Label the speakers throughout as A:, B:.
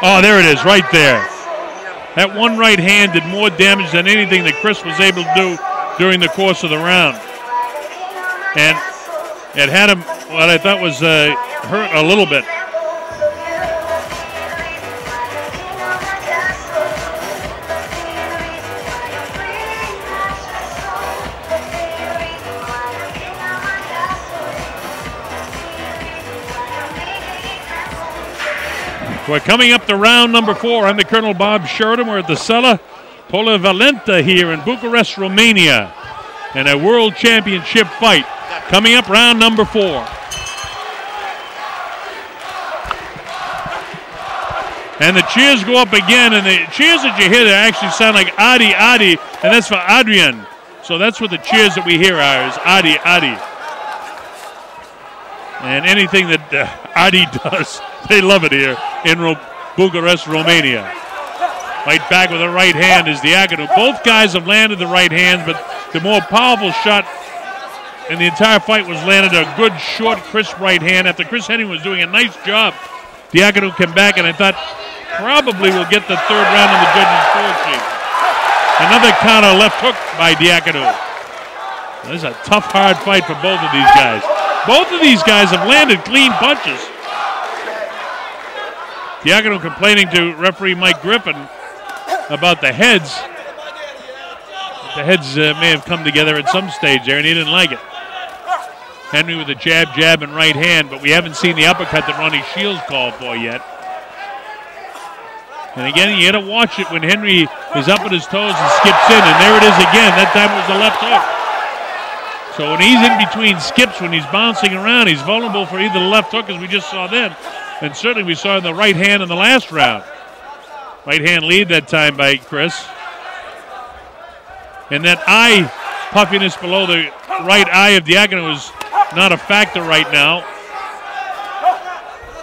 A: Oh, there it is, right there. That one right hand did more damage than anything that Chris was able to do during the course of the round. And it had him, what I thought was hurt a little bit. We're coming up to round number 4. I'm the Colonel Bob Sheridan. We're at the Sala Polivalenta here in Bucharest, Romania. And a world championship fight. Coming up round number 4. And the cheers go up again. And the cheers that you hear there actually sound like Adi, Adi. And that's for Adrian. So that's what the cheers that we hear are, is Adi, Adi. And anything that Adi does, they love it here in Bucharest, Romania. Right back with the right hand is Diaconu. Both guys have landed the right hands, but the more powerful shot in the entire fight was landed a good, short, crisp right hand. After Chris Henry was doing a nice job, Diaconu came back, and I thought probably we'll get the third round of the judges' score sheet. Another counter left hook by Diaconu. This is a tough, hard fight for both of these guys. Both of these guys have landed clean punches. Diaconu complaining to referee Mike Griffin about the heads. The heads may have come together at some stage there, and he didn't like it. Henry with a jab, jab, and right hand, but we haven't seen the uppercut that Ronnie Shields called for yet. And again, you got to watch it when Henry is up at his toes and skips in, and there it is again. That time it was the left hook. So when he's in between skips, when he's bouncing around, he's vulnerable for either the left hook, as we just saw then, and certainly we saw in the right hand in the last round. Right hand lead that time by Chris. And that eye puffiness below the right eye of Diaconu is not a factor right now.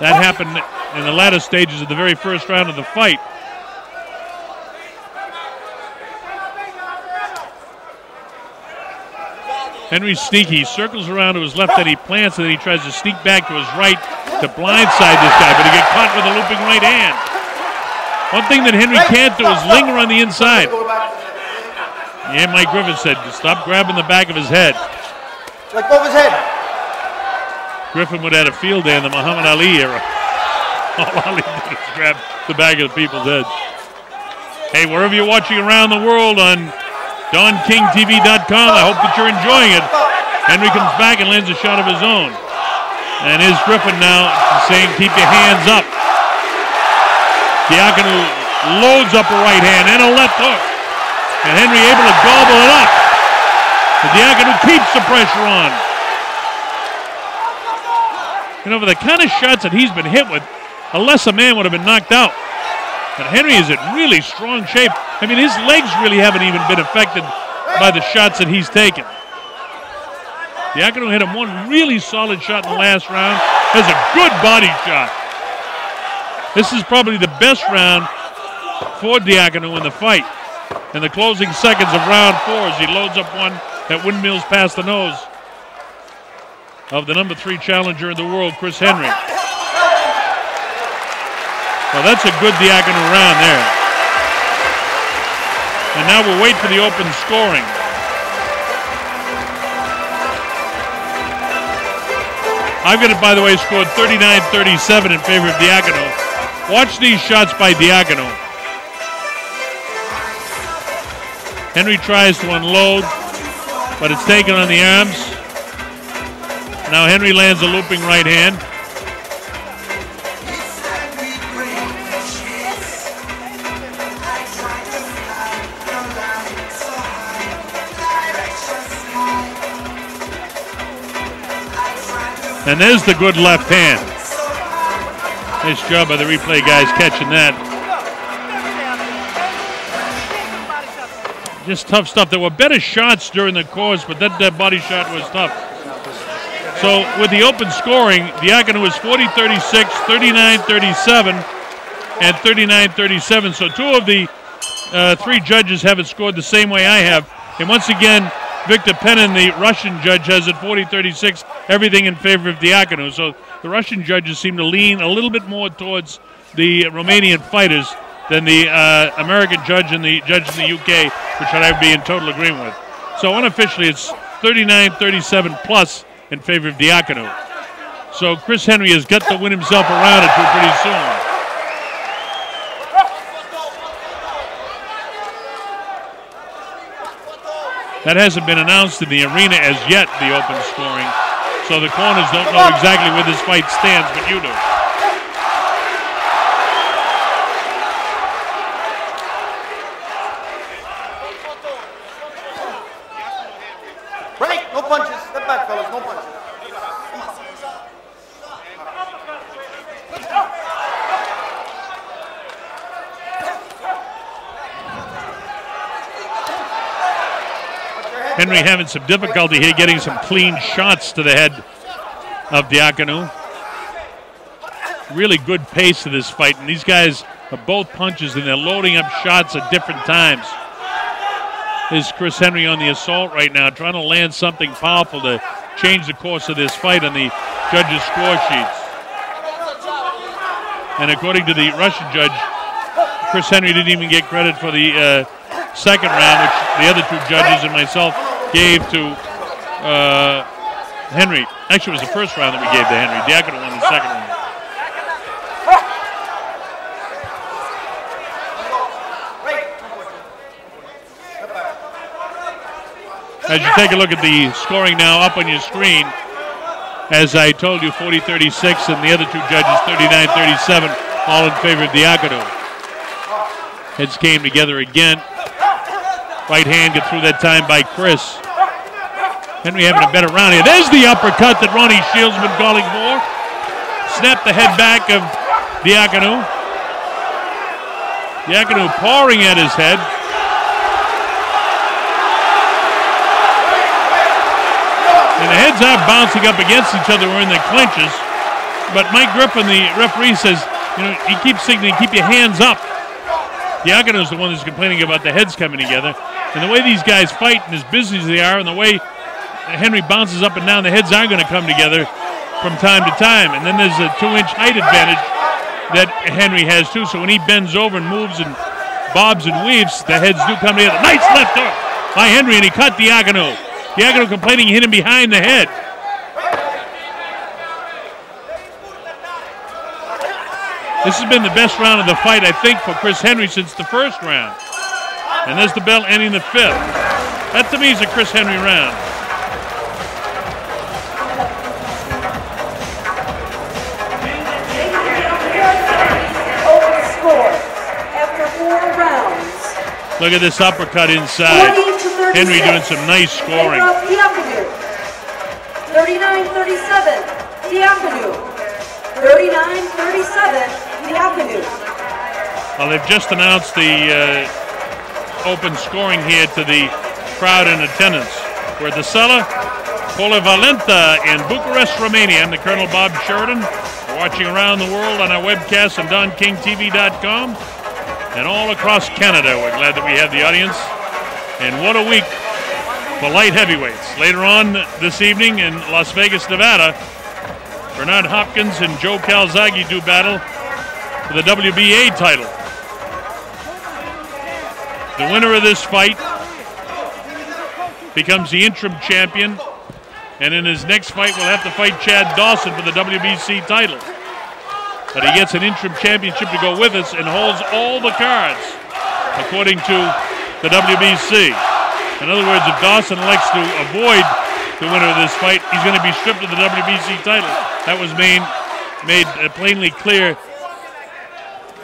A: That happened in the latter stages of the very first round of the fight. Henry's sneaky. He circles around to his left, then he plants, and then he tries to sneak back to his right to blindside this guy, but he gets caught with a looping right hand. One thing that Henry can't do is linger on the inside. Yeah, Mike Griffin said, stop grabbing the back of his head.
B: Like above his head.
A: Griffin would have had a field day in the Muhammad Ali era. All Ali did is grab the back of the people's heads. Hey, wherever you're watching around the world on DonKingTV.com, I hope that you're enjoying it. Henry comes back and lands a shot of his own. And here's Griffin now saying, keep your hands up. Diaconu loads up a right hand and a left hook. And Henry able to gobble it up. And Diaconu keeps the pressure on. You know, for the kind of shots that he's been hit with, a lesser man would have been knocked out. But Henry is in really strong shape. I mean, his legs really haven't even been affected by the shots that he's taken. Diaconu hit him one really solid shot in the last round. Has a good body shot. This is probably the best round for Diaconu in the fight. In the closing seconds of round 4 as he loads up one that windmills past the nose of the number 3 challenger in the world, Chris Henry. Well, that's a good Diaconu round there. And now we'll wait for the open scoring. I've got it, by the way, scored 39-37 in favor of Diaconu. Watch these shots by Diaconu. Henry tries to unload, but it's taken on the arms. Now Henry lands a looping right hand. And there's the good left hand. Nice job by the replay guys catching that. Just tough stuff. There were better shots during the course, but that body shot was tough. So with the open scoring, Diaconu was 40-36, 39-37, and 39-37. So 2 of the 3 judges have it scored the same way I have. And once again, Victor Penin, the Russian judge, has it 40-36, everything in favor of Diaconu. So the Russian judges seem to lean a little bit more towards the Romanian fighters than the American judge and the judge in the UK, which I would be in total agreement with. So unofficially, it's 39-37 plus in favor of Diaconu. So Chris Henry has got to win himself a round or two pretty soon. That hasn't been announced in the arena as yet, the open scoring. So the corners don't know exactly where this fight stands, but you do.
B: Break, no punches. Step back, fellas, no punches.
A: Henry having some difficulty here getting some clean shots to the head of Diaconu. Really good pace to this fight, and these guys are both punches and they're loading up shots at different times. Is Chris Henry on the assault right now, trying to land something powerful to change the course of this fight on the judges' score sheets. And according to the Russian judge, Chris Henry didn't even get credit for the second round, which the other two judges and myself gave to Henry. Actually, it was the first round that we gave to Henry. Diaconu won the second round. As you take a look at the scoring now up on your screen, as I told you, 40-36, and the other two judges 39-37, all in favor of Diaconu. Heads came together again. Right hand got through that time by Chris. Henry having a better round here. There's the uppercut that Ronnie Shields been calling for. Snapped the head back of Diaconu. Diaconu pawing at his head. And the heads are bouncing up against each other. We're in the clinches. But Mike Griffin, the referee, says, you know, he keeps signaling, keep your hands up. Diaconu is the one that's complaining about the heads coming together. And the way these guys fight and as busy as they are and the way Henry bounces up and down, the heads are going to come together from time to time. And then there's a 2-inch height advantage that Henry has too. So when he bends over and moves and bobs and weaves, the heads do come together. Nice left hook by Henry, and he cut Diaconu. Diaconu complaining he hit him behind the head. This has been the best round of the fight, I think, for Chris Henry since the first round. And there's the bell ending the fifth. That, to me, is a Chris Henry round.
C: Open score after 4 rounds.
A: Look at this uppercut inside. Henry doing some nice scoring.
C: 39-37, Diaconu. 39-37, Diaconu.
A: Well, they've just announced the open scoring here to the crowd in attendance. We're at the Sala Polivalenta in Bucharest, Romania. I'm the Colonel Bob Sheridan. We're watching around the world on our webcast on DonKingTV.com and all across Canada. We're glad that we have the audience. And what a week for light heavyweights. Later on this evening in Las Vegas, Nevada, Bernard Hopkins and Joe Calzaghe do battle for the WBA title. The winner of this fight becomes the interim champion, and in his next fight will have to fight Chad Dawson for the WBC title. But he gets an interim championship to go with us and holds all the cards, according to the WBC. In other words, if Dawson elects to avoid the winner of this fight, he's going to be stripped of the WBC title. That was made plainly clear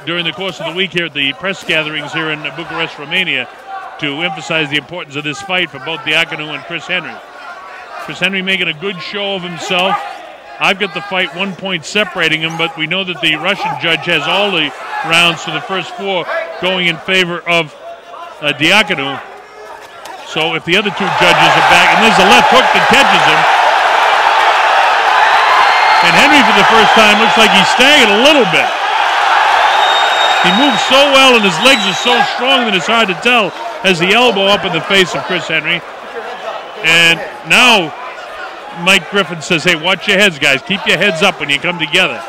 A: during the course of the week here at the press gatherings here in Bucharest, Romania, to emphasize the importance of this fight for both Diaconu and Chris Henry. Chris Henry making a good show of himself. I've got the fight 1 point separating him, but we know that the Russian judge has all the rounds for the first 4 going in favor of Diaconu. So if the other two judges are back, and there's a left hook that catches him, and Henry for the first time looks like he's staggered a little bit. He moves so well and his legs are so strong that it's hard to tell as the elbow up in the face of Chris Henry. And now Mike Griffin says, hey, watch your heads, guys. Keep your heads up when you come together.